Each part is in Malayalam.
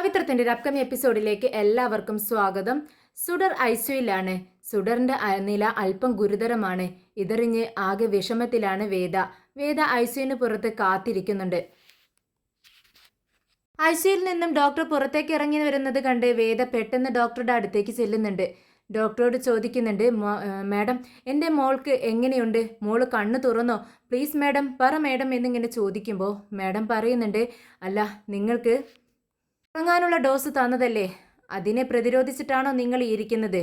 പവിത്രത്തിന്റെ ഒരു അപ്കമിങ് എപ്പിസോഡിലേക്ക് എല്ലാവർക്കും സ്വാഗതം. സുഡർ ഐസിയുലാണ്. സുഡറിന്റെ നില അല്പം ഗുരുതരമാണ്. ഇതറിഞ്ഞ് ആകെ വിഷമത്തിലാണ് വേദ ഐസിയുവിന് പുറത്ത് കാത്തിരിക്കുന്നുണ്ട്. ഐസിയുയിൽ നിന്നും ഡോക്ടർ പുറത്തേക്ക് ഇറങ്ങി വരുന്നത് കണ്ട് വേദ പെട്ടെന്ന് ഡോക്ടറുടെ അടുത്തേക്ക് ചെല്ലുന്നുണ്ട്. ഡോക്ടറോട് ചോദിക്കുന്നുണ്ട്, മാഡം എൻ്റെ മോൾക്ക് എങ്ങനെയുണ്ട്? മോള് കണ്ണു തുറന്നോ? പ്ലീസ് മാഡം പറ മാഡം എന്നിങ്ങനെ ചോദിക്കുമ്പോൾ മാഡം പറയുന്നുണ്ട്, അല്ല നിങ്ങൾക്ക് ഉറങ്ങാനുള്ള ഡോസ് തന്നതല്ലേ, അതിനെ പ്രതിരോധിച്ചിട്ടാണോ നിങ്ങൾ ഇരിക്കുന്നത്?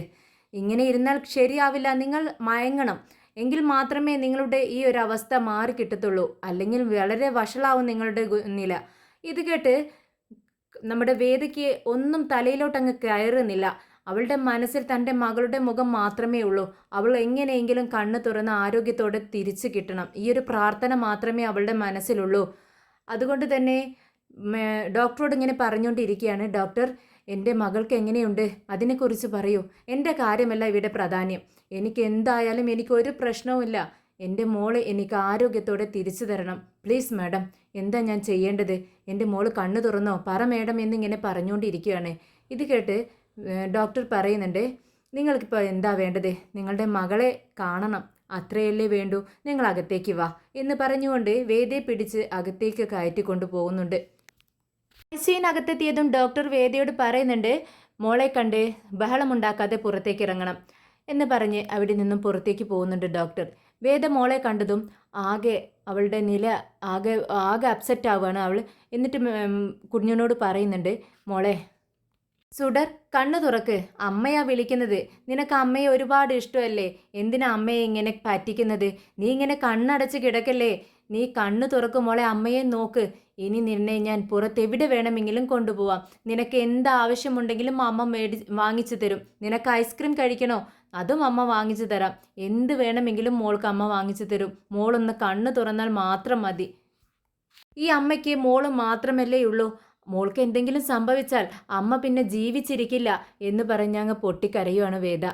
ഇങ്ങനെ ഇരുന്നാൽ ശരിയാവില്ല, നിങ്ങൾ മയങ്ങണം, എങ്കിൽ മാത്രമേ നിങ്ങളുടെ ഈ ഒരു അവസ്ഥ മാറി കിട്ടത്തുള്ളൂ, അല്ലെങ്കിൽ വളരെ വഷളാവും നിങ്ങളുടെ നില. ഇത് കേട്ട് നമ്മുടെ വേദയ്ക്ക് ഒന്നും തലയിലോട്ടങ്ങ് കയറുന്നില്ല. അവളുടെ മനസ്സിൽ തൻ്റെ മകളുടെ മുഖം മാത്രമേ ഉള്ളൂ. അവൾ എങ്ങനെയെങ്കിലും കണ്ണു തുറന്ന് ആരോഗ്യത്തോടെ തിരിച്ചു കിട്ടണം, ഈ ഒരു പ്രാർത്ഥന മാത്രമേ അവളുടെ മനസ്സിലുള്ളൂ. അതുകൊണ്ട് തന്നെ ഡോക്ടറോട് ഇങ്ങനെ പറഞ്ഞുകൊണ്ടിരിക്കുകയാണ്, ഡോക്ടർ എൻ്റെ മകൾക്ക് എങ്ങനെയുണ്ട്, അതിനെക്കുറിച്ച് പറയൂ. എൻ്റെ കാര്യമല്ല ഇവിടെ പ്രാധാന്യം, എനിക്ക് എന്തായാലും എനിക്കൊരു പ്രശ്നവുമില്ല, എൻ്റെ മോളെ എനിക്ക് ആരോഗ്യത്തോടെ തിരിച്ചു തരണം, പ്ലീസ് മാഡം. എന്താ ഞാൻ ചെയ്യേണ്ടത്? എൻ്റെ മോള് കണ്ണു തുറന്നോ, പറ മാഡം എന്നിങ്ങനെ പറഞ്ഞുകൊണ്ടിരിക്കുകയാണ്. ഇത് കേട്ട് ഡോക്ടർ പറയുന്നുണ്ട്, നിങ്ങൾക്കിപ്പോൾ എന്താ വേണ്ടത്? നിങ്ങളുടെ മകളെ കാണണം, അത്രയല്ലേ വേണ്ടൂ, നിങ്ങൾ അകത്തേക്ക് വാ എന്ന് പറഞ്ഞുകൊണ്ട് വേദയെ പിടിച്ച് അകത്തേക്ക് കയറ്റിക്കൊണ്ടു പോകുന്നുണ്ട്. ഐസിയുവിനകത്തെത്തിയതും ഡോക്ടർ വേദയോട് പറയുന്നുണ്ട്, മോളെ കണ്ട് ബഹളമുണ്ടാക്കാതെ പുറത്തേക്ക് ഇറങ്ങണം എന്ന് പറഞ്ഞ് അവിടെ നിന്നും പുറത്തേക്ക് പോകുന്നുണ്ട് ഡോക്ടർ. വേദ മോളെ കണ്ടതും ആകെ അവളുടെ നില ആകെ അപ്സെറ്റ് ആവുകയാണ് അവൾ. എന്നിട്ട് കുഞ്ഞിനോട് പറയുന്നുണ്ട്, മോളെ സുഡർ കണ്ണു തുറക്ക്, അമ്മയാ വിളിക്കുന്നത്, നിനക്ക് അമ്മയെ ഒരുപാട് ഇഷ്ടമല്ലേ, എന്തിനാ അമ്മയെ ഇങ്ങനെ പറ്റിക്കുന്നത്? നീ ഇങ്ങനെ കണ്ണടച്ച് കിടക്കല്ലേ, നീ കണ്ണു തുറക്കും മോളെ, അമ്മയെ നോക്ക്. ഇനി നിന്നെ ഞാൻ പുറത്തെവിടെ വേണമെങ്കിലും കൊണ്ടുപോവാം, നിനക്ക് എന്താവശ്യമുണ്ടെങ്കിലും അമ്മ വാങ്ങിച്ചു തരും. നിനക്ക് ഐസ്ക്രീം കഴിക്കണോ, അതും അമ്മ വാങ്ങിച്ചു തരാം, എന്ത് വേണമെങ്കിലും മോൾക്ക് അമ്മ വാങ്ങിച്ചു തരും. മോളൊന്ന് കണ്ണു തുറന്നാൽ മാത്രം മതി. ഈ അമ്മയ്ക്ക് മോള് മാത്രമല്ലേ ഉള്ളൂ, മോൾക്ക് എന്തെങ്കിലും സംഭവിച്ചാൽ അമ്മ പിന്നെ ജീവിച്ചിരിക്കില്ല എന്ന് പറഞ്ഞങ്ങ് പൊട്ടിക്കരയുവാണ് വേദ.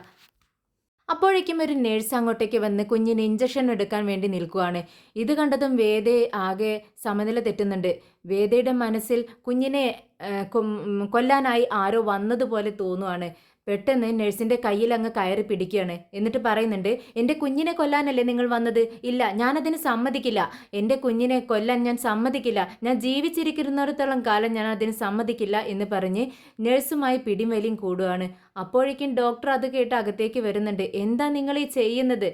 അപ്പോഴേക്കും ഒരു നേഴ്സ് അങ്ങോട്ടേക്ക് വന്ന് കുഞ്ഞിന് ഇഞ്ചക്ഷൻ എടുക്കാൻ വേണ്ടി നിൽക്കുവാണ്. ഇത് കണ്ടതും വേദയെ ആകെ സമനില തെറ്റുന്നുണ്ട്. വേദയുടെ മനസ്സിൽ കുഞ്ഞിനെ കൊല്ലാനായി ആരോ വന്നതുപോലെ തോന്നുവാണ്. പെട്ടെന്ന് നഴ്സിൻ്റെ കയ്യിൽ അങ്ങ് കയറി പിടിക്കുകയാണ്. എന്നിട്ട് പറയുന്നുണ്ട്, എൻ്റെ കുഞ്ഞിനെ കൊല്ലാനല്ലേ നിങ്ങൾ വന്നത്? ഇല്ല, ഞാനതിന് സമ്മതിക്കില്ല, എൻ്റെ കുഞ്ഞിനെ കൊല്ലാൻ ഞാൻ സമ്മതിക്കില്ല, ഞാൻ ജീവിച്ചിരിക്കുന്നിടത്തോളം കാലം ഞാൻ അതിന് സമ്മതിക്കില്ല എന്ന് പറഞ്ഞ് നഴ്സുമായി പിടിമേലിയും കൂടുകയാണ്. അപ്പോഴേക്കും ഡോക്ടർ അത് കേട്ട് അകത്തേക്ക് വരുന്നുണ്ട്. എന്താ നിങ്ങൾ ഈ ചെയ്യുന്നത്?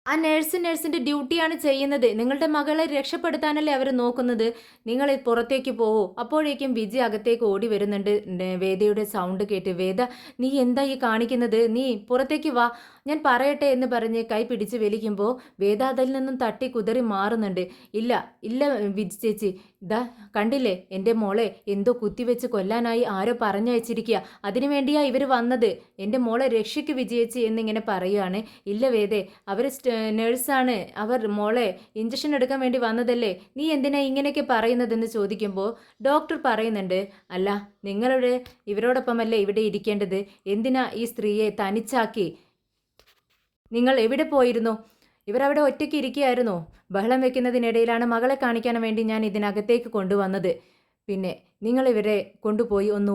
ആ നഴ്സിൻ്റെ ഡ്യൂട്ടിയാണ് ചെയ്യുന്നത്, നിങ്ങളുടെ മകളെ രക്ഷപ്പെടുത്താനല്ലേ അവർ നോക്കുന്നത്, നിങ്ങൾ പുറത്തേക്ക് പോവോ. അപ്പോഴേക്കും വിജയ് അകത്തേക്ക് ഓടി വരുന്നുണ്ട്. വേദയുടെ സൗണ്ട് കേട്ട്, വേദ നീ എന്താ ഈ കാണിക്കുന്നത്, നീ പുറത്തേക്ക് വാ, ഞാൻ പറയട്ടെ എന്ന് പറഞ്ഞ് കൈ പിടിച്ച് വലിക്കുമ്പോൾ വേദ അതിൽ നിന്നും തട്ടി കുതറി മാറുന്നുണ്ട്. ഇല്ല ഇല്ല വിജി ചേച്ചി, ഇതാ കണ്ടില്ലേ, എൻ്റെ മോളെ എന്തോ കുത്തിവെച്ച് കൊല്ലാനായി ആരോ പറഞ്ഞയച്ചിരിക്കുക, അതിനു വേണ്ടിയാ ഇവർ വന്നത്, എൻ്റെ മോളെ രക്ഷിക്ക് വിജയേച്ചി എന്നിങ്ങനെ പറയുകയാണ്. ഇല്ല വേദേ, അവർ നേഴ്സാണ്, അവർ മോളെ ഇഞ്ചക്ഷൻ എടുക്കാൻ വേണ്ടി വന്നതല്ലേ, നീ എന്തിനാ ഇങ്ങനെയൊക്കെ പറയുന്നതെന്ന് ചോദിക്കുമ്പോൾ ഡോക്ടർ പറയുന്നുണ്ട്, അല്ല നിങ്ങളുടെ ഇവരോടൊപ്പമല്ലേ ഇവിടെ ഇരിക്കേണ്ടത്, എന്തിനാ ഈ സ്ത്രീയെ തനിച്ചാക്കി, നിങ്ങൾ എവിടെ പോയിരുന്നു? ഇവരവിടെ ഒറ്റയ്ക്ക് ഇരിക്കുകയായിരുന്നോ? ബഹളം വെക്കുന്നതിനിടയിലാണ് മകളെ കാണിക്കാൻ വേണ്ടി ഞാൻ ഇതിനകത്തേക്ക് കൊണ്ടുവന്നത്. പിന്നെ നിങ്ങൾ ഇവരെ കൊണ്ടുപോയി ഒന്ന്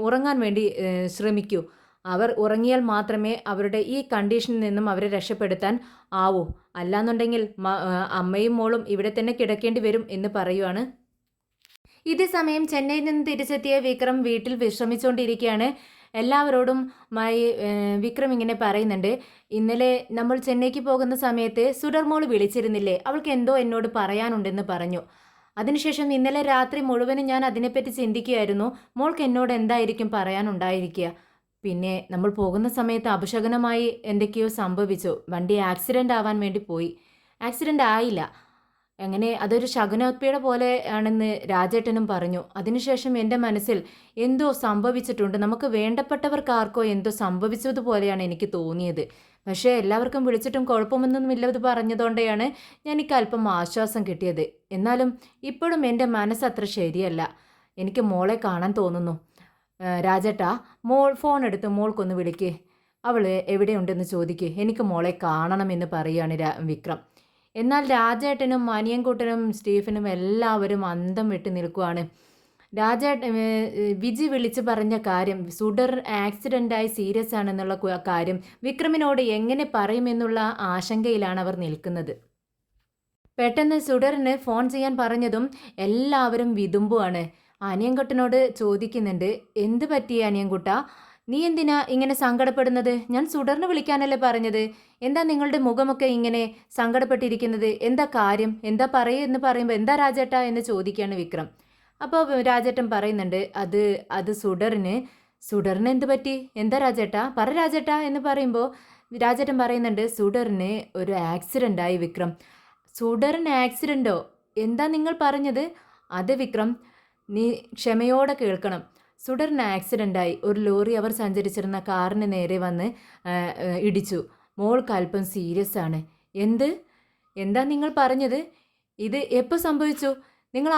ഉറങ്ങാൻ വേണ്ടി ശ്രമിക്കൂ. അവർ ഉറങ്ങിയാൽ മാത്രമേ അവരുടെ ഈ കണ്ടീഷനിൽ നിന്നും അവരെ രക്ഷപ്പെടുത്താൻ ആവൂ, അല്ലാന്നുണ്ടെങ്കിൽ അമ്മയും മോളും ഇവിടെ തന്നെ കിടക്കേണ്ടി വരും എന്ന് പറയുവാണ്. ഇതേ സമയം ചെന്നൈയിൽ നിന്ന് തിരിച്ചെത്തിയ വിക്രം വീട്ടിൽ വിശ്രമിച്ചുകൊണ്ടിരിക്കുകയാണ്. എല്ലാവരോടും വിക്രം ഇങ്ങനെ പറയുന്നുണ്ട്, ഇന്നലെ നമ്മൾ ചെന്നൈക്ക് പോകുന്ന സമയത്ത് സുഡർ മോൾ വിളിച്ചിരുന്നില്ലേ, അവൾക്ക് എന്തോ എന്നോട് പറയാനുണ്ടെന്ന് പറഞ്ഞു. അതിനുശേഷം ഇന്നലെ രാത്രി മുഴുവനും ഞാൻ അതിനെപ്പറ്റി ചിന്തിക്കുകയായിരുന്നു, മോൾക്ക് എന്നോട് എന്തായിരിക്കും പറയാനുണ്ടായിരിക്കുക. പിന്നെ നമ്മൾ പോകുന്ന സമയത്ത് അപശകനമായി എന്തൊക്കെയോ സംഭവിച്ചു, വണ്ടി ആക്സിഡൻ്റ് ആവാൻ വേണ്ടി പോയി, ആക്സിഡൻ്റ് ആയില്ല, അങ്ങനെ അതൊരു ശകുനോത്പീഡ പോലെ ആണെന്ന് രാജേട്ടനും പറഞ്ഞു. അതിനുശേഷം എൻ്റെ മനസ്സിൽ എന്തോ സംഭവിച്ചിട്ടുണ്ട്, നമുക്ക് വേണ്ടപ്പെട്ടവർക്കാർക്കോ എന്തോ സംഭവിച്ചതുപോലെയാണ് എനിക്ക് തോന്നിയത്. പക്ഷേ എല്ലാവർക്കും വിളിച്ചിട്ടും കുഴപ്പമൊന്നുമില്ലത് പറഞ്ഞതുകൊണ്ടാണ് എനിക്ക് അല്പം ആശ്വാസം കിട്ടിയത്. എന്നാലും ഇപ്പോഴും എൻ്റെ മനസ്സത്ര ശരിയല്ല, എനിക്ക് മോളെ കാണാൻ തോന്നുന്നു. രാജേട്ടാ, ഫോൺ എടുത്ത് മോൾക്കൊന്ന് വിളിക്ക്, അവൾ എവിടെയുണ്ടെന്ന് ചോദിക്ക്, എനിക്ക് മോളെ കാണണമെന്ന് പറയുകയാണ് വിക്രം. എന്നാൽ രാജേട്ടനും അനിയൻകുട്ടനും സ്റ്റീഫനും എല്ലാവരും അന്തം വിട്ട് നിൽക്കുവാണ്. വിജി വിളിച്ച് പറഞ്ഞ കാര്യം സുഡർ ആക്സിഡൻ്റായി സീരിയസ് ആണെന്നുള്ള കാര്യം വിക്രമിനോട് എങ്ങനെ പറയുമെന്നുള്ള ആശങ്കയിലാണ് അവർ നിൽക്കുന്നത്. പെട്ടെന്ന് സുഡറിന് ഫോൺ ചെയ്യാൻ പറഞ്ഞതും എല്ലാവരും വിതുമ്പുവാണ്. അനിയൻകുട്ടനോട് ചോദിക്കുന്നുണ്ട്, എന്ത് പറ്റിയ അനിയൻകുട്ട, നീ എന്തിനാ ഇങ്ങനെ സങ്കടപ്പെടുന്നത്? ഞാൻ സുഡറിന് വിളിക്കാനല്ലേ പറഞ്ഞത്. എന്താ നിങ്ങളുടെ മുഖമൊക്കെ ഇങ്ങനെ സങ്കടപ്പെട്ടിരിക്കുന്നത്? എന്താ കാര്യം? എന്താ എന്ന് പറയുമ്പോൾ എന്താ രാജേട്ടാ എന്ന് ചോദിക്കുകയാണ് വിക്രം. അപ്പോൾ രാജേട്ടൻ പറയുന്നുണ്ട്, അത് സുഡറിന് എന്ത് പറ്റി? എന്താ രാജേട്ടാ, പറ രാജേട്ടാ എന്ന് പറയുമ്പോൾ രാജേട്ടൻ പറയുന്നുണ്ട്, സുഡറിന് ഒരു ആക്സിഡൻ്റ് ആയി വിക്രം. സുഡറിന് ആക്സിഡൻറ്റോ? എന്താ നിങ്ങൾ പറഞ്ഞത്? അത് വിക്രം, നീ ക്ഷമയോടെ കേൾക്കണം. സുഡറിന് ആക്സിഡൻ്റായി. ഒരു ലോറി അവർ സഞ്ചരിച്ചിരുന്ന കാറിന് നേരെ വന്ന് ഇടിച്ചു. മോൾക്ക് അല്പം സീരിയസ് ആണ്. എന്താ നിങ്ങൾ പറഞ്ഞത്? ഇത് എപ്പോൾ സംഭവിച്ചു? നിങ്ങൾ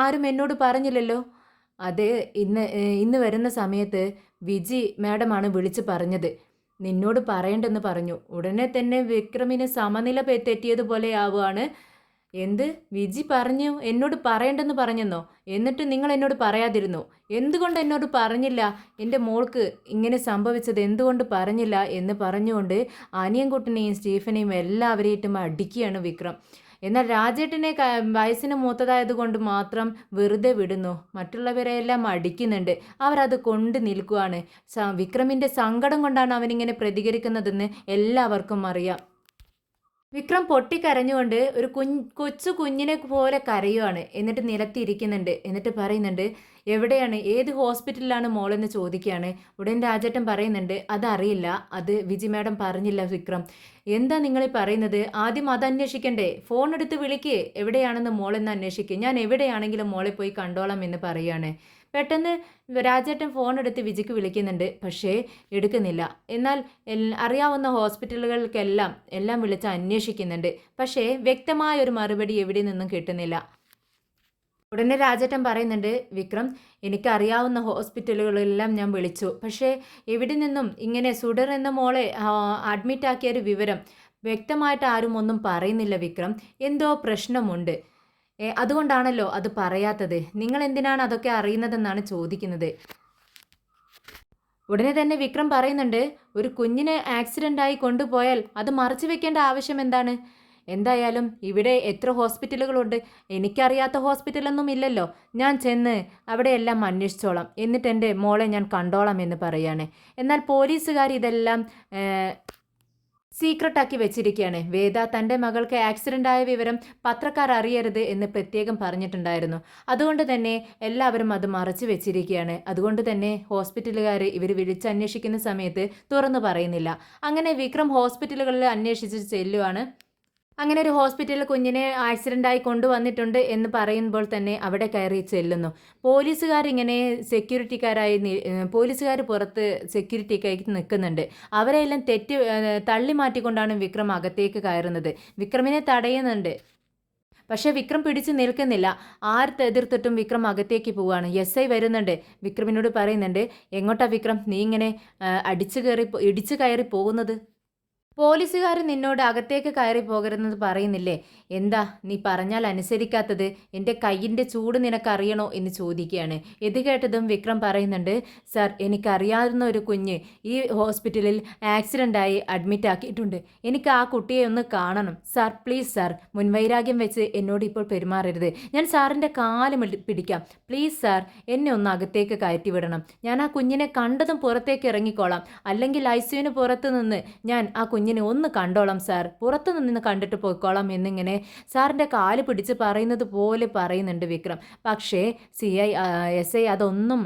ആരും എന്നോട് പറഞ്ഞില്ലല്ലോ. അത് ഇന്ന് വരുന്ന സമയത്ത് വിജി മാഡമാണ് വിളിച്ച് പറഞ്ഞത്. നിന്നോട് പറയണ്ടെന്ന് പറഞ്ഞു. ഉടനെ തന്നെ വിക്രമിന് സമനില തെറ്റിയതുപോലെ ആവുകയാണ്. എന്ത്? വിജി പറഞ്ഞു എന്നോട് പറയണ്ടെന്ന് പറഞ്ഞെന്നോ? എന്നിട്ട് നിങ്ങൾ എന്നോട് പറയാതിരുന്നു? എന്തുകൊണ്ട് എന്നോട് പറഞ്ഞില്ല? എൻ്റെ മോൾക്ക് ഇങ്ങനെ സംഭവിച്ചത് എന്തുകൊണ്ട് പറഞ്ഞില്ല എന്ന് പറഞ്ഞുകൊണ്ട് അനിയൻകുട്ടനെയും സ്റ്റീഫനെയും എല്ലാവരെയിട്ടും അടിക്കുകയാണ് വിക്രം. എന്നാൽ രാജേട്ടനെ വയസ്സിന് മൂത്തതായതുകൊണ്ട് മാത്രം വെറുതെ വിടുന്നു. മറ്റുള്ളവരെയെല്ലാം അടിക്കുന്നുണ്ട്. അവരത് കൊണ്ട് നിൽക്കുകയാണ്. വിക്രമിൻ്റെ സങ്കടം കൊണ്ടാണ് അവനിങ്ങനെ പ്രതികരിക്കുന്നതെന്ന് എല്ലാവർക്കും അറിയാം. വിക്രം പൊട്ടിക്കരഞ്ഞുകൊണ്ട് ഒരു കൊച്ചു കുഞ്ഞിനെ പോലെ കരയുവാണ്. എന്നിട്ട് നിലത്തിരിക്കുന്നുണ്ട്. എന്നിട്ട് പറയുന്നുണ്ട്, എവിടെയാണ്, ഏത് ഹോസ്പിറ്റലിലാണ് മോളെന്ന് ചോദിക്കുകയാണ്. ഉടൻ രാജേട്ടൻ പറയുന്നുണ്ട്, അതറിയില്ല, അത് വിജി മാഡം പറഞ്ഞില്ല വിക്രം. എന്താ നിങ്ങൾ പറയുന്നത്? ആദ്യം അത് അന്വേഷിക്കണ്ടേ? ഫോൺ എടുത്ത് വിളിക്കേ, എവിടെയാണെന്ന് മോളെന്ന് അന്വേഷിക്കുക. ഞാൻ എവിടെയാണെങ്കിലും മോളെ പോയി കണ്ടോളാം എന്ന് പറയുകയാണ്. പെട്ടെന്ന് രാജേട്ടൻ ഫോൺ എടുത്ത് വിജിക്ക് വിളിക്കുന്നുണ്ട്. പക്ഷേ എടുക്കുന്നില്ല. എന്നാൽ അറിയാവുന്ന ഹോസ്പിറ്റലുകൾക്കെല്ലാം വിളിച്ച് അന്വേഷിക്കുന്നുണ്ട്. പക്ഷേ വ്യക്തമായ ഒരു മറുപടി എവിടെ നിന്നും കിട്ടുന്നില്ല. ഉടനെ രാജേട്ടൻ പറയുന്നുണ്ട്, വിക്രം, എനിക്കറിയാവുന്ന ഹോസ്പിറ്റലുകളെല്ലാം ഞാൻ വിളിച്ചു. പക്ഷേ എവിടെ നിന്നും ഇങ്ങനെ സുഡർ എന്ന മോളെ അഡ്മിറ്റാക്കിയൊരു വിവരം വ്യക്തമായിട്ട് ആരും ഒന്നും പറയുന്നില്ല വിക്രം. എന്തോ പ്രശ്നമുണ്ട്. അതുകൊണ്ടാണല്ലോ അത് പറയാത്തത്. നിങ്ങൾ എന്തിനാണ് അതൊക്കെ അറിയുന്നതെന്നാണ് ചോദിക്കുന്നത്. ഉടനെ തന്നെ വിക്രം പറയുന്നുണ്ട്, ഒരു കുഞ്ഞിനെ ആക്സിഡൻ്റായി കൊണ്ടുപോയാൽ അത് മറച്ചു വെക്കേണ്ട ആവശ്യം എന്താണ്? എന്തായാലും ഇവിടെ എത്ര ഹോസ്പിറ്റലുകളുണ്ട്? എനിക്കറിയാത്ത ഹോസ്പിറ്റലൊന്നും ഇല്ലല്ലോ. ഞാൻ ചെന്ന് അവിടെയെല്ലാം അന്വേഷിച്ചോളാം. എന്നിട്ട് എൻ്റെ മോളെ ഞാൻ കണ്ടോളാം എന്ന് പറയാണ്. എന്നാൽ പോലീസുകാർ ഇതെല്ലാം സീക്രട്ടാക്കി വെച്ചിരിക്കുകയാണ്. വേദ തൻ്റെ മകൾക്ക് ആക്സിഡൻ്റ് ആയ വിവരം പത്രക്കാർ അറിയരുത് എന്ന് പ്രത്യേകം പറഞ്ഞിട്ടുണ്ടായിരുന്നു. അതുകൊണ്ട് തന്നെ എല്ലാവരും അത് മറച്ചു വെച്ചിരിക്കുകയാണ്. അതുകൊണ്ട് തന്നെ ഹോസ്പിറ്റലുകാർ ഇവർ വിളിച്ചന്വേഷിക്കുന്ന സമയത്ത് തുറന്നു പറയുന്നില്ല. അങ്ങനെ വിക്രം ഹോസ്പിറ്റലുകളിൽ അന്വേഷിച്ച് ചെല്ലുവാണ്. അങ്ങനെ ഒരു ഹോസ്പിറ്റലിൽ കുഞ്ഞിനെ ആക്സിഡൻ്റായി കൊണ്ടുവന്നിട്ടുണ്ട് എന്ന് പറയുമ്പോൾ തന്നെ അവിടെ കയറി ചെല്ലുന്നു. പോലീസുകാരിങ്ങനെ പോലീസുകാർ പുറത്ത് സെക്യൂരിറ്റിക്കായി നിൽക്കുന്നുണ്ട്. അവരെല്ലാം തള്ളി മാറ്റിക്കൊണ്ടാണ് വിക്രം അകത്തേക്ക് കയറുന്നത്. വിക്രമിനെ തടയുന്നുണ്ട്. പക്ഷേ വിക്രം പിടിച്ചു നിൽക്കുന്നില്ല. എതിർത്തിട്ടും വിക്രം അകത്തേക്ക് പോവുകയാണ്. SI വരുന്നുണ്ട്. വിക്രമിനോട് പറയുന്നുണ്ട്, എങ്ങോട്ടാ വിക്രം നീ ഇങ്ങനെ ഇടിച്ചു കയറി പോകുന്നത്? പോലീസുകാർ നിന്നോട് അകത്തേക്ക് കയറി പോകരുതെന്ന് പറയുന്നില്ലേ? എന്താ നീ പറഞ്ഞാൽ അനുസരിക്കാത്തത്? എൻ്റെ കയ്യിൻ്റെ ചൂട് നിനക്കറിയണോ എന്ന് ചോദിക്കുകയാണ്. ഇത് കേട്ടതും വിക്രം പറയുന്നുണ്ട്, സർ, എനിക്കറിയാവുന്ന ഒരു കുഞ്ഞ് ഈ ഹോസ്പിറ്റലിൽ ആക്സിഡൻ്റായി അഡ്മിറ്റ് ആക്കിയിട്ടുണ്ട്. എനിക്ക് ആ കുട്ടിയെ ഒന്ന് കാണണം സാർ. പ്ലീസ് സാർ, മുൻവൈരാഗ്യം വെച്ച് എന്നോട് ഇപ്പോൾ പെരുമാറരുത്. ഞാൻ സാറിൻ്റെ കാല് പിടിക്കാം. പ്ലീസ് സാർ, എന്നെ ഒന്ന് അകത്തേക്ക് കയറ്റി വിടണം. ഞാൻ ആ കുഞ്ഞിനെ കണ്ടതും പുറത്തേക്ക് ഇറങ്ങിക്കോളാം. അല്ലെങ്കിൽ ICUവിന് പുറത്ത് നിന്ന് ഞാൻ ആ കുഞ്ഞിനെ ഒന്ന് കണ്ടോളാം സാർ. പുറത്തു നിന്ന് കണ്ടിട്ട് പോയിക്കോളാം എന്നിങ്ങനെ സാറിൻ്റെ കാല് പിടിച്ച് പറയുന്നത് പോലെ പറയുന്നുണ്ട് വിക്രം. പക്ഷേ SI അതൊന്നും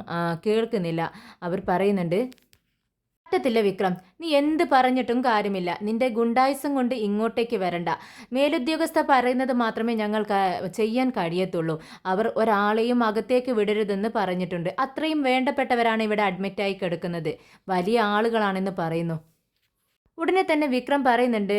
കേൾക്കുന്നില്ല. അവർ പറയുന്നുണ്ട്, പറ്റത്തില്ല വിക്രം, നീ എന്ത് പറഞ്ഞിട്ടും കാര്യമില്ല. നിന്റെ ഗുണ്ടായുസം കൊണ്ട് ഇങ്ങോട്ടേക്ക് വരണ്ട. മേലുദ്യോഗസ്ഥ പറയുന്നത് മാത്രമേ ഞങ്ങൾക്ക് ചെയ്യാൻ കഴിയത്തുള്ളൂ. അവർ ഒരാളെയും അകത്തേക്ക് വിടരുതെന്ന് പറഞ്ഞിട്ടുണ്ട്. അത്രയും വേണ്ടപ്പെട്ടവരാണ് ഇവിടെ അഡ്മിറ്റായി കിടക്കുന്നത്. വലിയ ആളുകളാണെന്ന് പറയുന്നു. ഉടനെ തന്നെ വിക്രം പറയുന്നുണ്ട്,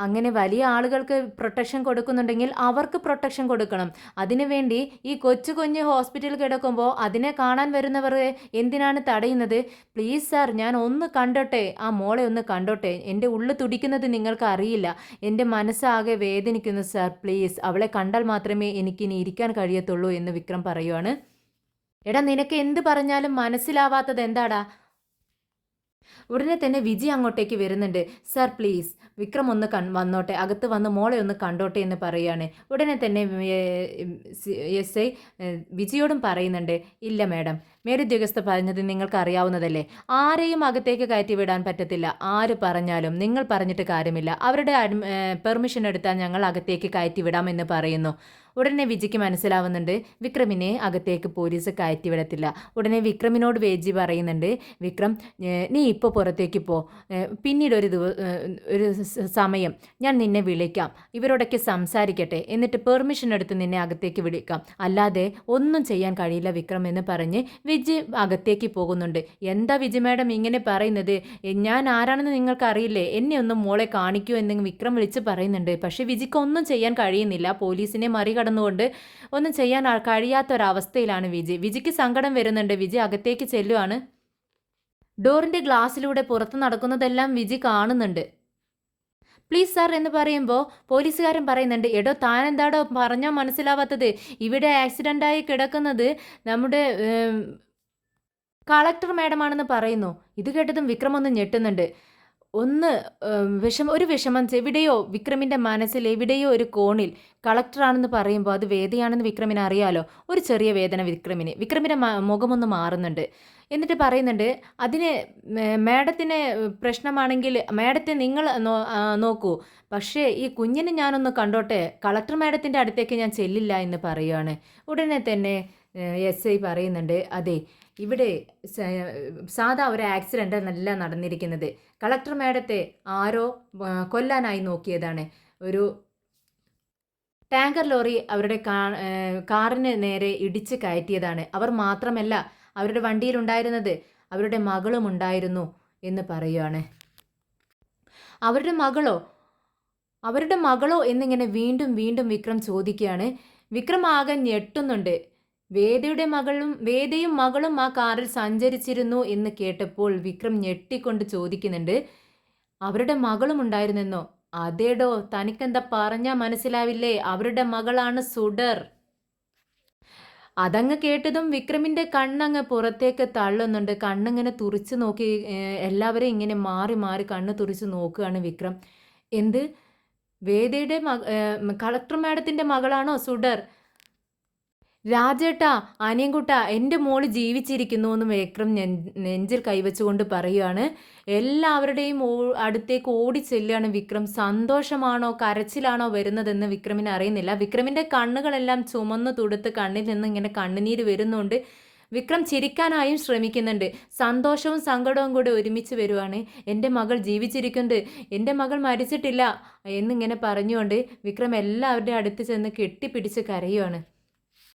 അങ്ങനെ വലിയ ആളുകൾക്ക് പ്രൊട്ടക്ഷൻ കൊടുക്കുന്നുണ്ടെങ്കിൽ അവർക്ക് പ്രൊട്ടക്ഷൻ കൊടുക്കണം. അതിനുവേണ്ടി ഈ കൊച്ചു ഹോസ്പിറ്റലിൽ കിടക്കുമ്പോൾ അതിനെ കാണാൻ വരുന്നവർ എന്തിനാണ് തടയുന്നത്? പ്ലീസ് സാർ, ഞാൻ ഒന്ന് കണ്ടോട്ടെ, ആ മോളെ ഒന്ന് കണ്ടോട്ടെ. എൻ്റെ ഉള്ളു തുടിക്കുന്നത് നിങ്ങൾക്ക് അറിയില്ല. എൻ്റെ മനസ്സാകെ വേദനിക്കുന്നു സാർ. പ്ലീസ്, അവളെ കണ്ടാൽ മാത്രമേ എനിക്കിനി ഇരിക്കാൻ കഴിയത്തുള്ളൂ എന്ന് വിക്രം പറയുവാണ്. എടാ നിനക്ക് എന്ത് പറഞ്ഞാലും മനസ്സിലാവാത്തത് എന്താടാ? ഉടനെ തന്നെ വിജി അങ്ങോട്ടേക്ക് വരുന്നുണ്ട്. സർ പ്ലീസ് വിക്രം ഒന്ന് വന്നോട്ടെ, അകത്ത് വന്ന് മോളെ ഒന്ന് കണ്ടോട്ടെ എന്ന് പറയുകയാണ്. ഉടനെ തന്നെ എസ് ഐ വിജിയോടും പറയുന്നുണ്ട്, ഇല്ല മാഡം, മേലുദ്യോഗസ്ഥ പറഞ്ഞത് നിങ്ങൾക്ക് അറിയാവുന്നതല്ലേ, ആരെയും അകത്തേക്ക് കയറ്റി വിടാൻ പറ്റത്തില്ല. ആര് പറഞ്ഞാലും നിങ്ങൾ പറഞ്ഞിട്ട് കാര്യമില്ല, അവരുടെ പെർമിഷൻ എടുത്താൽ ഞങ്ങൾ അകത്തേക്ക് കയറ്റി വിടാമെന്ന് പറയുന്നു. ഉടനെ വിജിക്ക് മനസ്സിലാവുന്നുണ്ട് വിക്രമിനെ അകത്തേക്ക് പോലീസ് കയറ്റി വിടത്തില്ല. ഉടനെ വിക്രമിനോട് വേജി പറയുന്നുണ്ട്, വിക്രം നീ ഇപ്പോൾ പുറത്തേക്ക് പോ, പിന്നീട് ഒരു സമയം ഞാൻ നിന്നെ വിളിക്കാം, ഇവരോടൊക്കെ സംസാരിക്കട്ടെ, എന്നിട്ട് പെർമിഷൻ എടുത്ത് നിന്നെ അകത്തേക്ക് വിളിക്കാം, അല്ലാതെ ഒന്നും ചെയ്യാൻ കഴിയില്ല വിക്രം എന്ന് പറഞ്ഞ് വിജി അകത്തേക്ക് പോകുന്നുണ്ട്. എന്താ വിജി മാഡം ഇങ്ങനെ പറയുന്നത്, ഞാൻ ആരാണെന്ന് നിങ്ങൾക്ക് അറിയില്ലേ, എന്നെ ഒന്നും മോളെ കാണിക്കൂ എന്ന് വിക്രം വിളിച്ച് പറയുന്നുണ്ട്. പക്ഷേ വിജിക്ക് ഒന്നും ചെയ്യാൻ കഴിയുന്നില്ല. പോലീസിനെ മറികടന്നുകൊണ്ട് ഒന്നും ചെയ്യാൻ കഴിയാത്തൊരവസ്ഥയിലാണ് വിജിക്ക് സങ്കടം വരുന്നുണ്ട്. വിജി അകത്തേക്ക് ചെല്ലുവാണ്. ഡോറിൻ്റെ ഗ്ലാസ്സിലൂടെ പുറത്ത് നടക്കുന്നതെല്ലാം വിജി കാണുന്നുണ്ട്. പ്ലീസ് സാർ എന്ന് പറയുമ്പോൾ പോലീസുകാരൻ പറയുന്നുണ്ട്, എടോ താനെന്താടോ പറഞ്ഞാൽ മനസ്സിലാവാത്തത്, ഇവിടെ ആക്സിഡൻ്റായി കിടക്കുന്നത് നമ്മുടെ കളക്ടർ മാഡമാണെന്ന് പറയുന്നു. ഇത് കേട്ടതും വിക്രം ഒന്ന് ഞെട്ടുന്നുണ്ട്. ഒരു വിഷമം എവിടെയോ വിക്രമിൻ്റെ മനസ്സിൽ എവിടെയോ ഒരു കോണിൽ കളക്ടറാണെന്ന് പറയുമ്പോൾ അത് വേദയാണെന്ന് വിക്രമിന് അറിയാലോ. ഒരു ചെറിയ വേദന വിക്രമിൻ്റെ മുഖമൊന്ന് മാറുന്നുണ്ട്. എന്നിട്ട് പറയുന്നുണ്ട്, അതിന് മാഡത്തിന് പ്രശ്നമാണെങ്കിൽ മാഡത്തെ നിങ്ങൾ നോക്കൂ, പക്ഷേ ഈ കുഞ്ഞിനെ ഞാനൊന്ന് കണ്ടോട്ടെ, കളക്ടർ മാഡത്തിൻ്റെ അടുത്തേക്ക് ഞാൻ ചെല്ലില്ല എന്ന് പറയുകയാണ്. ഉടനെ തന്നെ എസ് ഐ പറയുന്നുണ്ട്, അതെ ഇവിടെ സാധാ ഒരു ആക്സിഡൻ്റ് അല്ല നടന്നിരിക്കുന്നത്, കളക്ടർ മാഡത്തെ ആരോ കൊല്ലാനായി നോക്കിയതാണ്. ഒരു ടാങ്കർ ലോറി അവരുടെ കാറിന് നേരെ ഇടിച്ച് കയറ്റിയതാണ്. അവർ മാത്രമല്ല, അവരുടെ വണ്ടിയിലുണ്ടായിരുന്നത് അവരുടെ മകളും ഉണ്ടായിരുന്നു എന്ന് പറയുകയാണ്. അവരുടെ മകളോ എന്നിങ്ങനെ വീണ്ടും വീണ്ടും വിക്രം ചോദിക്കുകയാണ്. വിക്രം ആകെ ഞെട്ടുന്നുണ്ട്. വേദയും മകളും ആ കാറിൽ സഞ്ചരിച്ചിരുന്നു എന്ന് കേട്ടപ്പോൾ വിക്രം ഞെട്ടിക്കൊണ്ട് ചോദിക്കുന്നുണ്ട്, അവരുടെ മകളും ഉണ്ടായിരുന്നെന്നോ? അതേടോ, തനിക്കെന്താ പറഞ്ഞാൽ മനസ്സിലാവില്ലേ, അവരുടെ മകളാണ് സുഡർ. അതങ്ങ് കേട്ടതും വിക്രമിൻ്റെ കണ്ണങ്ങ് പുറത്തേക്ക് തള്ളുന്നുണ്ട്. കണ്ണിങ്ങനെ തുറിച്ച് നോക്കി എല്ലാവരെയും ഇങ്ങനെ മാറി മാറി കണ്ണ് തുറിച്ച് നോക്കുകയാണ് വിക്രം. എന്ത്, വേദയുടെ കളക്ടർ മാഡത്തിൻ്റെ മകളാണോ സുഡർ? രാജേട്ടാ, അനിയൻകുട്ട, എൻ്റെ മോള് ജീവിച്ചിരിക്കുന്നു എന്ന് വിക്രം നെഞ്ചിൽ കൈവച്ചുകൊണ്ട് പറയുകയാണ്. എല്ലാവരുടെയും അടുത്തേക്ക് ഓടിച്ചെല്ലുകയാണ് വിക്രം. സന്തോഷമാണോ കരച്ചിലാണോ വരുന്നതെന്ന് വിക്രമിന് അറിയുന്നില്ല. വിക്രമിൻ്റെ കണ്ണുകളെല്ലാം ചുമന്നു തുടുത്ത് കണ്ണിൽ നിന്ന് ഇങ്ങനെ കണ്ണുനീര് വരുന്നുണ്ട്. വിക്രം ചിരിക്കാനായും ശ്രമിക്കുന്നുണ്ട്. സന്തോഷവും സങ്കടവും കൂടെ ഒരുമിച്ച് വരുവാണ്. എൻ്റെ മകൾ ജീവിച്ചിരിക്കുന്നത്, എൻ്റെ മകൾ മരിച്ചിട്ടില്ല എന്നിങ്ങനെ പറഞ്ഞുകൊണ്ട് വിക്രം എല്ലാവരുടെയും അടുത്ത് ചെന്ന് കെട്ടിപ്പിടിച്ച് കരയുവാണ്.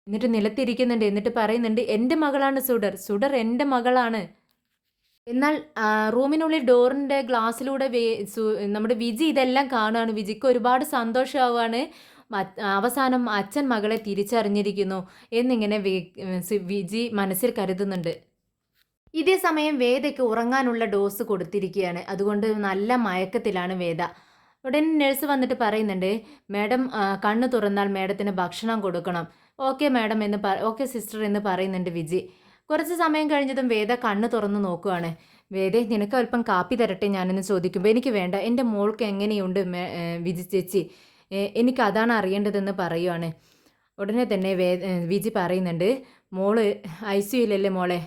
എന്നിട്ട് നിലത്തിരിക്കുന്നുണ്ട്. എന്നിട്ട് പറയുന്നുണ്ട്, എൻ്റെ മകളാണ് സുഡർ എൻ്റെ മകളാണ്. എന്നാൽ റൂമിനുള്ളിൽ ഡോറിൻ്റെ ഗ്ലാസ്സിലൂടെ നമ്മുടെ വിജി ഇതെല്ലാം കാണുകയാണ്. വിജിക്ക് ഒരുപാട് സന്തോഷമാവുകയാണ്. അവസാനം അച്ഛൻ മകളെ തിരിച്ചറിഞ്ഞിരിക്കുന്നു എന്നിങ്ങനെ വിജി മനസ്സിൽ കരുതുന്നുണ്ട്. ഇതേ സമയം വേദയ്ക്ക് ഉറങ്ങാനുള്ള ഡോസ് കൊടുത്തിരിക്കുകയാണ്. അതുകൊണ്ട് നല്ല മയക്കത്തിലാണ് വേദ. ഉടനെ നഴ്സ് വന്നിട്ട് പറയുന്നുണ്ട്, മാഡം കണ്ണ് തുറന്നാൽ മാഡത്തിന് ഭക്ഷണം കൊടുക്കണം. ഓക്കെ മാഡം ഓക്കെ സിസ്റ്റർ എന്ന് പറയുന്നുണ്ട് വിജി. കുറച്ച് സമയം കഴിഞ്ഞതും വേദ കണ്ണ് തുറന്ന് നോക്കുവാണ്. വേദേ, നിനക്ക് അല്പം കാപ്പി തരട്ടെ ഞാനെന്ന് ചോദിക്കുമ്പോൾ, എനിക്ക് വേണ്ട, എൻ്റെ മോൾക്ക് എങ്ങനെയുണ്ട് വിജി ചേച്ചി, എനിക്ക് അതാണ് അറിയേണ്ടതെന്ന് പറയുവാണ്. ഉടനെ തന്നെ വിജി പറയുന്നുണ്ട്, മോള് ICUയിലല്ലേ മോളെ,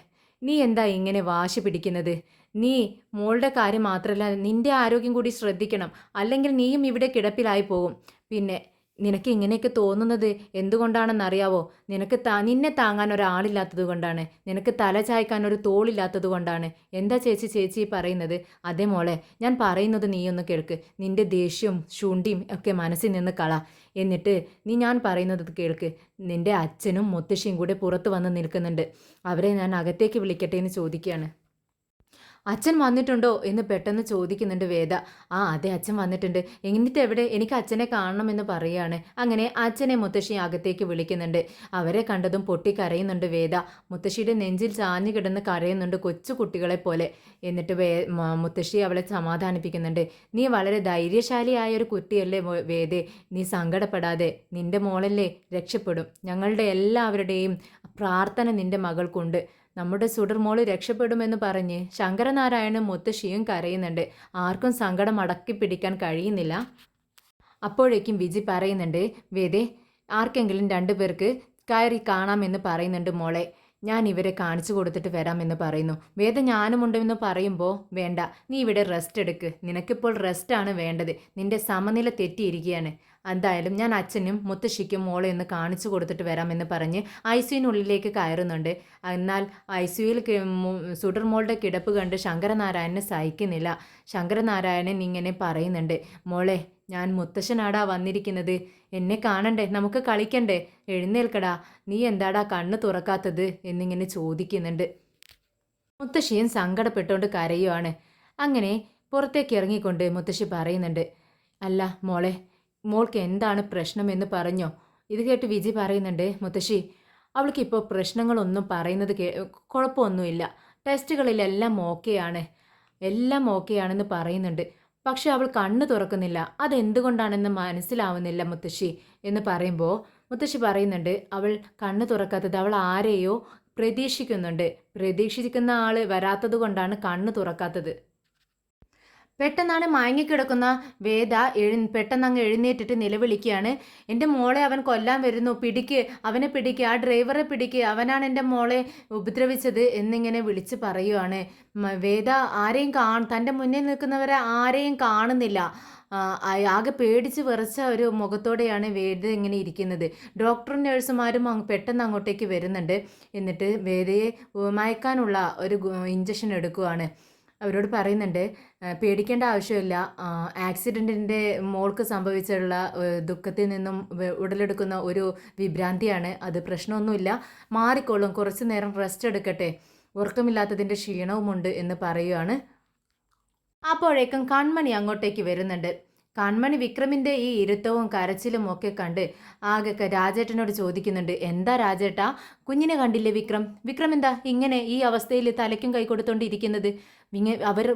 നീ എന്താ ഇങ്ങനെ വാശി പിടിക്കുന്നത്? നീ മോളുടെ കാര്യം മാത്രമല്ല നിൻ്റെ ആരോഗ്യം കൂടി ശ്രദ്ധിക്കണം, അല്ലെങ്കിൽ നീയും ഇവിടെ കിടപ്പിലായി പോകും. പിന്നെ നിനക്ക് ഇങ്ങനെയൊക്കെ തോന്നുന്നത് എന്തുകൊണ്ടാണെന്നറിയാവോ? നിന്നെ താങ്ങാൻ ഒരാളില്ലാത്തത് കൊണ്ടാണ്, നിനക്ക് തല ചായ്ക്കാൻ ഒരു തോളില്ലാത്തത് കൊണ്ടാണ്. എന്താ ചേച്ചി പറയുന്നത്? അതേ മോളെ, ഞാൻ പറയുന്നത് നീയൊന്ന് കേൾക്ക്. നിൻ്റെ ദേഷ്യവും ശുണ്ടിയും ഒക്കെ മനസ്സിൽ നിന്ന് കള. എന്നിട്ട് ഞാൻ പറയുന്നത് കേൾക്ക്. നിൻ്റെ അച്ഛനും മുത്തശ്ശിയും കൂടെ പുറത്ത് വന്ന് നിൽക്കുന്നുണ്ട്. അവരെ ഞാൻ അകത്തേക്ക് വിളിക്കട്ടെ എന്ന് ചോദിക്കുകയാണ്. അച്ഛൻ വന്നിട്ടുണ്ടോ എന്ന് പെട്ടെന്ന് ചോദിക്കുന്നുണ്ട് വേദ. അതെ, അച്ഛൻ വന്നിട്ടുണ്ട്. എന്നിട്ട് എവിടെ? എനിക്ക് അച്ഛനെ കാണണമെന്ന് പറയുകയാണ്. അങ്ങനെ അച്ഛനെ മുത്തശ്ശി അകത്തേക്ക് വിളിക്കുന്നുണ്ട്. അവരെ കണ്ടതും പൊട്ടിക്കരയുന്നുണ്ട് വേദ. മുത്തശ്ശിയുടെ നെഞ്ചിൽ ചാഞ്ഞു കിടന്ന് കരയുന്നുണ്ട്, കൊച്ചു കുട്ടികളെ പോലെ. എന്നിട്ട് മുത്തശ്ശി അവളെ സമാധാനിപ്പിക്കുന്നുണ്ട്. നീ വളരെ ധൈര്യശാലിയായ ഒരു കുട്ടിയല്ലേ വേദേ, നീ സങ്കടപ്പെടാതെ, നിന്റെ മോളല്ലേ, രക്ഷപ്പെടും. ഞങ്ങളുടെ എല്ലാവരുടെയും പ്രാർത്ഥന നിന്റെ മകൾക്കുണ്ട്. നമ്മുടെ സുടർമോള് രക്ഷപ്പെടുമെന്ന് പറഞ്ഞ് ശങ്കരനാരായണനും മുത്തശ്ശിയും കരയുന്നുണ്ട്. ആർക്കും സങ്കടം അടക്കി പിടിക്കാൻ കഴിയുന്നില്ല. അപ്പോഴേക്കും വിജി പറയുന്നുണ്ട്, വേദേ ആർക്കെങ്കിലും 2 പേർക്ക് കയറി കാണാമെന്ന് പറയുന്നുണ്ട് മോളെ. ഞാൻ ഇവരെ കാണിച്ചു കൊടുത്തിട്ട് വരാമെന്ന് പറയുന്നു. വേദ ഞാനുമുണ്ടെന്ന് പറയുമ്പോൾ വേണ്ട, നീ ഇവിടെ റെസ്റ്റ് എടുക്ക്. നിനക്കിപ്പോൾ റെസ്റ്റാണ് വേണ്ടത്. നിന്റെ സമനില തെറ്റിയിരിക്കുകയാണ്. എന്തായാലും ഞാൻ അച്ഛനും മുത്തശ്ശിക്കും മോളെ ഒന്ന് കാണിച്ചു കൊടുത്തിട്ട് വരാമെന്ന് പറഞ്ഞ് ഐസിയുനുള്ളിലേക്ക് കയറുന്നുണ്ട്. എന്നാൽ ഐസിയുയിൽ സുഡർമോളുടെ കിടപ്പ് കണ്ട് ശങ്കരനാരായണന് സഹിക്കുന്നില്ല. ശങ്കരനാരായണൻ ഇങ്ങനെ പറയുന്നുണ്ട്, മോളെ ഞാൻ മുത്തശ്ശനാടാ വന്നിരിക്കുന്നത്. എന്നെ കാണണ്ടേ, നമുക്ക് കളിക്കണ്ടേ, എഴുന്നേൽക്കടാ, നീ എന്താടാ കണ്ണ് തുറക്കാത്തത് എന്നിങ്ങനെ ചോദിക്കുന്നുണ്ട്. മുത്തശ്ശിയും സങ്കടപ്പെട്ടുകൊണ്ട് കരയുവാണ്. അങ്ങനെ പുറത്തേക്ക് ഇറങ്ങിക്കൊണ്ട് മുത്തശ്ശി പറയുന്നുണ്ട്, അല്ല മോളെ, മോൾക്ക് എന്താണ് പ്രശ്നമെന്ന് പറഞ്ഞോ? ഇത് കേട്ട് വിജി പറയുന്നുണ്ട്, മുത്തശ്ശി അവൾക്കിപ്പോൾ പ്രശ്നങ്ങളൊന്നും പറയുന്നത് കുഴപ്പമൊന്നുമില്ല. ടെസ്റ്റുകളിലെല്ലാം ഓക്കെയാണ്, എല്ലാം ഓക്കെയാണെന്ന് പറയുന്നുണ്ട്. പക്ഷെ അവൾ കണ്ണ് തുറക്കുന്നില്ല. അതെന്തുകൊണ്ടാണെന്ന് മനസ്സിലാവുന്നില്ല മുത്തശ്ശി എന്ന് പറയുമ്പോൾ മുത്തശ്ശി പറയുന്നുണ്ട്, അവൾ കണ്ണ് തുറക്കാത്തത് അവൾ ആരെയോ പ്രതീക്ഷിക്കുന്നുണ്ട്. പ്രതീക്ഷിക്കുന്ന ആൾ വരാത്തത് കൊണ്ടാണ് കണ്ണ് തുറക്കാത്തത്. പെട്ടെന്നാണ് മയങ്ങിക്കിടക്കുന്ന വേദ പെട്ടെന്ന് അങ്ങ് എഴുന്നേറ്റിട്ട് നിലവിളിക്കുകയാണ്, എൻ്റെ മോളെ അവൻ കൊല്ലാൻ വരുന്നു, പിടിക്ക്, അവനെ പിടിക്ക്, ആ ഡ്രൈവറെ പിടിക്ക്, അവനാണ് എൻ്റെ മോളെ ഉപദ്രവിച്ചത് എന്നിങ്ങനെ വിളിച്ച് പറയുവാണ്. വേദ ആരെയും തൻ്റെ മുന്നിൽ നിൽക്കുന്നവരെ ആരെയും കാണുന്നില്ല. ആകെ പേടിച്ച് വിറച്ച ഒരു മുഖത്തോടെയാണ് വേദ ഇങ്ങനെ ഇരിക്കുന്നത്. ഡോക്ടറും നഴ്സുമാരും പെട്ടെന്ന് അങ്ങോട്ടേക്ക് വരുന്നുണ്ട്. എന്നിട്ട് വേദയെ മയക്കാനുള്ള ഒരു ഇഞ്ചക്ഷൻ എടുക്കുവാണ്. അവരോട് പറയുന്നുണ്ട്, പേടിക്കേണ്ട ആവശ്യമില്ല, ആക്സിഡൻറ്റിൻ്റെ മോൾക്ക് സംഭവിച്ചുള്ള ദുഃഖത്തിൽ നിന്നും ഉടലെടുക്കുന്ന ഒരു വിഭ്രാന്തിയാണ്, അത് പ്രശ്നമൊന്നുമില്ല, മാറിക്കോളും, കുറച്ച് നേരം റെസ്റ്റ് എടുക്കട്ടെ, ഉറക്കമില്ലാത്തതിൻ്റെ ക്ഷീണവുമുണ്ട് എന്ന് പറയുകയാണ്. അപ്പോഴേക്കും കൺമണി അങ്ങോട്ടേക്ക് വരുന്നുണ്ട്. കൺമണി വിക്രമിൻ്റെ ഈ ഇരുത്തവും കരച്ചിലും ഒക്കെ കണ്ട് ആകെ രാജേട്ടനോട് ചോദിക്കുന്നുണ്ട്, എന്താ രാജേട്ടാ, കുഞ്ഞിനെ കണ്ടില്ലേ വിക്രം എന്താ ഇങ്ങനെ ഈ അവസ്ഥയിൽ തലയ്ക്കും കൈ കൊടുത്തോണ്ടിരിക്കുന്നത്? അവർ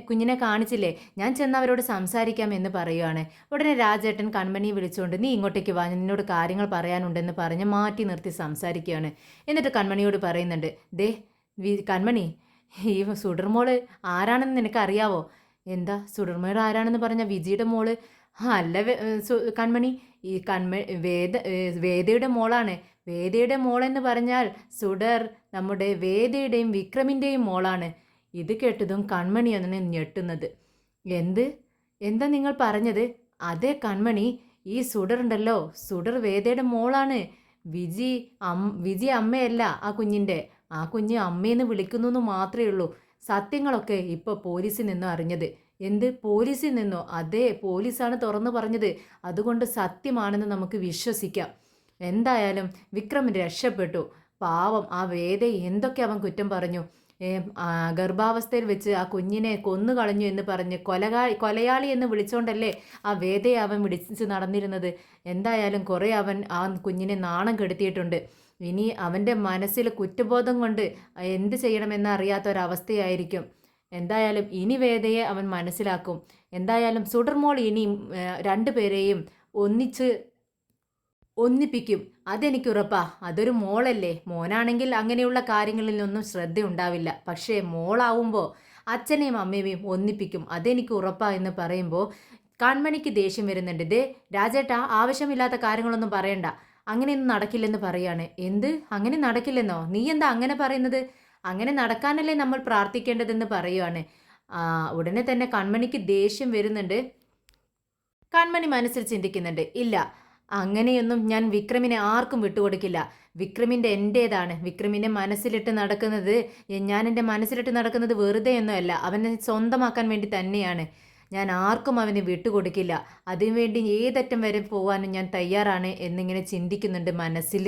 കുഞ്ഞിനെ കാണിച്ചില്ലേ, ഞാൻ ചെന്ന് അവരോട് സംസാരിക്കാം എന്ന് പറയുവാണ്. ഉടനെ രാജേട്ടൻ കൺമണിയെ വിളിച്ചുകൊണ്ട്, നീ ഇങ്ങോട്ടേക്ക് വാ, നിന്നോട് കാര്യങ്ങൾ പറയാനുണ്ടെന്ന് പറഞ്ഞ് മാറ്റി നിർത്തി സംസാരിക്കുകയാണ്. എന്നിട്ട് കൺമണിയോട് പറയുന്നുണ്ട്, ദേ കൺമണി, ഈ സുഡർമോള് ആരാണെന്ന് നിനക്കറിയാവോ? എന്താ സുഡർമോൾ ആരാണെന്ന് പറഞ്ഞ വിജിയുടെ മോള്? അല്ല കൺമണി, ഈ വേദയുടെ മോളാണ്. വേദയുടെ മോളെന്ന് പറഞ്ഞാൽ സുഡർ നമ്മുടെ വേദയുടെയും വിക്രമിൻ്റെയും മോളാണ്. ഇത് കേട്ടതും കൺമണിയാണ് ഞെട്ടുന്നത്. എന്താ നിങ്ങൾ പറഞ്ഞത്? അതെ കൺമണി, ഈ സുഡർ ഉണ്ടല്ലോ, സുഡർ വേദയുടെ മോളാണ്. വിജി അമ്മയല്ല ആ കുഞ്ഞിൻ്റെ. ആ കുഞ്ഞ് അമ്മയെന്ന് വിളിക്കുന്നു എന്ന് മാത്രമേ ഉള്ളൂ. സത്യങ്ങളൊക്കെ ഇപ്പോൾ പോലീസിൽ നിന്നും അറിഞ്ഞത്. പോലീസിൽ നിന്നോ? അതെ, പോലീസാണ് തുറന്നു പറഞ്ഞത്. അതുകൊണ്ട് സത്യമാണെന്ന് നമുക്ക് വിശ്വസിക്കാം. എന്തായാലും വിക്രം രക്ഷപ്പെട്ടു. പാവം ആ വേദയെ എന്തൊക്കെ അവൻ കുറ്റം പറഞ്ഞു. ഗർഭാവസ്ഥയിൽ വെച്ച് ആ കുഞ്ഞിനെ കൊന്നു കളഞ്ഞു എന്ന് പറഞ്ഞ് കൊലയാളി എന്ന് വിളിച്ചോണ്ടല്ലേ ആ വേദയെ അവൻ വിളിച്ച് നടന്നിരുന്നത്. എന്തായാലും കുറേ അവൻ ആ കുഞ്ഞിനെ നാണം കെടുത്തിയിട്ടുണ്ട്. ഇനി അവൻ്റെ മനസ്സിൽ കുറ്റബോധം കൊണ്ട് എന്ത് ചെയ്യണമെന്ന് അറിയാത്തൊരവസ്ഥയായിരിക്കും. എന്തായാലും ഇനി വേദയെ അവൻ മനസ്സിലാക്കും. എന്തായാലും സുഡർമോൾ ഇനി 2 പേരെയും ഒന്നിപ്പിക്കും, അതെനിക്കുറപ്പാ. അതൊരു മോളല്ലേ, മോനാണെങ്കിൽ അങ്ങനെയുള്ള കാര്യങ്ങളിലൊന്നും ശ്രദ്ധയുണ്ടാവില്ല. പക്ഷേ മോളാവുമ്പോൾ അച്ഛനെയും അമ്മയെയും ഒന്നിപ്പിക്കും, അതെനിക്ക് ഉറപ്പാ എന്ന് പറയുമ്പോൾ കൺമണിക്ക് ദേഷ്യം വരുന്നുണ്ട്. ദേ രാജേട്ടാ, ആവശ്യമില്ലാത്ത കാര്യങ്ങളൊന്നും പറയണ്ട, അങ്ങനെയൊന്നും നടക്കില്ലെന്ന് പറയാണ്. അങ്ങനെ നടക്കില്ലെന്നോ? നീ എന്താ അങ്ങനെ പറയുന്നത്? അങ്ങനെ നടക്കാനല്ലേ നമ്മൾ പ്രാർത്ഥിക്കേണ്ടതെന്ന് പറയുവാണ്. ഉടനെ തന്നെ കൺമണിക്ക് ദേഷ്യം വരുന്നുണ്ട്. കൺമണി മനസ്സിൽ ചിന്തിക്കുന്നുണ്ട്, ഇല്ല, അങ്ങനെയൊന്നും ഞാൻ വിക്രമിനെ ആർക്കും വിട്ടുകൊടുക്കില്ല. വിക്രമിൻ്റെ എൻ്റേതാണ്. വിക്രമിനെ മനസ്സിലിട്ട് നടക്കുന്നത്, ഞാൻ എൻ്റെ മനസ്സിലിട്ട് നടക്കുന്നത് വെറുതെയൊന്നുമല്ല, അവനെ സ്വന്തമാക്കാൻ വേണ്ടി തന്നെയാണ്. ഞാൻ ആർക്കും അവനെ വിട്ടുകൊടുക്കില്ല. അതിനുവേണ്ടി ഏതറ്റം വരെ പോകാനും ഞാൻ തയ്യാറാണ് എന്നിങ്ങനെ ചിന്തിക്കുന്നുണ്ട് മനസ്സിൽ.